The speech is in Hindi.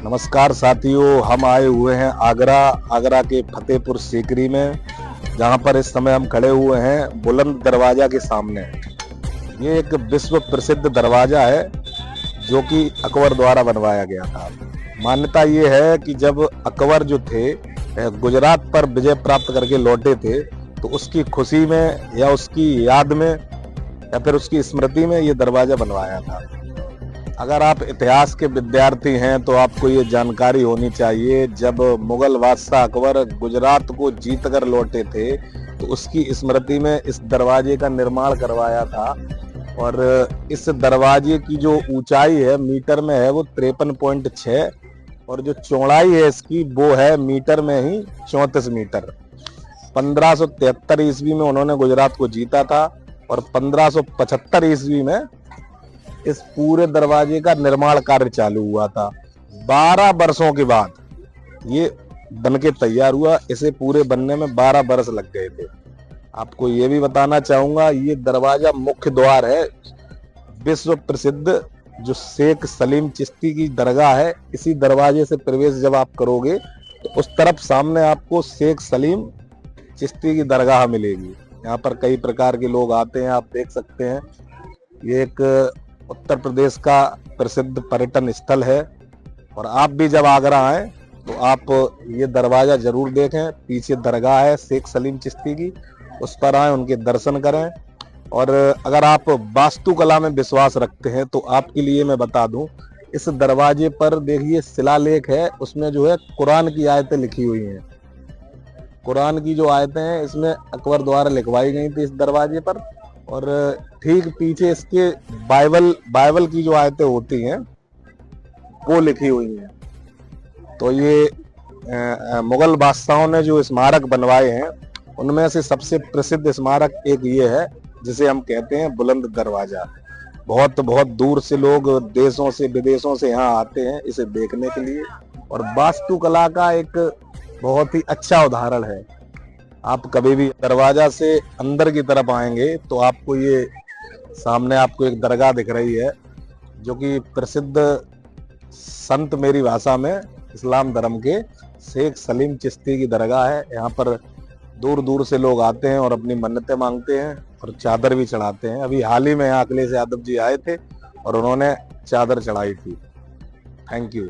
नमस्कार साथियों, हम आए हुए हैं आगरा के फतेहपुर सीकरी में, जहां पर इस समय हम खड़े हुए हैं बुलंद दरवाजा के सामने। ये एक विश्व प्रसिद्ध दरवाजा है जो कि अकबर द्वारा बनवाया गया था। मान्यता ये है कि जब अकबर जो थे गुजरात पर विजय प्राप्त करके लौटे थे, तो उसकी खुशी में या उसकी याद में या फिर उसकी स्मृति में ये दरवाजा बनवाया था। अगर आप इतिहास के विद्यार्थी हैं तो आपको ये जानकारी होनी चाहिए, जब मुगल बादशाह अकबर गुजरात को जीत कर लौटे थे तो उसकी स्मृति में इस दरवाजे का निर्माण करवाया था। और इस दरवाजे की जो ऊंचाई है मीटर में है वो 53.6 और जो चौड़ाई है इसकी वो है मीटर में ही 34 मीटर। 1573 ईस्वी में उन्होंने गुजरात को जीता था और 1575 ईस्वी में इस पूरे दरवाजे का निर्माण कार्य चालू हुआ था। 12 वर्षों के बाद ये बनके तैयार हुआ। इसे पूरे बनने में 12 वर्ष लग गए थे। आपको ये भी बताना चाहूंगा, ये दरवाजा मुख्य द्वार है विश्व प्रसिद्ध जो शेख सलीम चिश्ती की दरगाह है। इसी दरवाजे से प्रवेश जब आप करोगे तो उस तरफ सामने आपको शेख सलीम चिश्ती की दरगाह मिलेगी। यहाँ पर कई प्रकार के लोग आते हैं, आप देख सकते हैं। ये एक उत्तर प्रदेश का प्रसिद्ध पर्यटन स्थल है और आप भी जब आगरा आए तो आप ये दरवाजा जरूर देखें। पीछे दरगाह है शेख सलीम चिश्ती की, उस पर आए, उनके दर्शन करें। और अगर आप वास्तुकला में विश्वास रखते हैं तो आपके लिए मैं बता दूं, इस दरवाजे पर देखिए शिलालेख है, उसमें जो है कुरान की आयतें लिखी हुई हैं। कुरान की जो आयतें हैं इसमें अकबर द्वारा लिखवाई गई थी इस दरवाजे पर। और ठीक पीछे इसके बाइबल की जो आयतें होती हैं वो लिखी हुई हैं। तो ये मुगल बादशाहों ने जो स्मारक बनवाए हैं उनमें से सबसे प्रसिद्ध स्मारक एक ये है जिसे हम कहते हैं बुलंद दरवाजा। बहुत बहुत दूर से लोग देशों से विदेशों से यहाँ आते हैं इसे देखने के लिए, और वास्तुकला का एक बहुत ही अच्छा उदाहरण है। आप कभी भी दरवाजा से अंदर की तरफ आएंगे तो आपको ये सामने आपको एक दरगाह दिख रही है जो कि प्रसिद्ध संत मेरी भाषा में इस्लाम धर्म के शेख सलीम चिश्ती की दरगाह है। यहाँ पर दूर दूर से लोग आते हैं और अपनी मन्नतें मांगते हैं और चादर भी चढ़ाते हैं। अभी हाल ही में यहाँ अखिलेश यादव जी आए थे और उन्होंने चादर चढ़ाई थी। Thank you.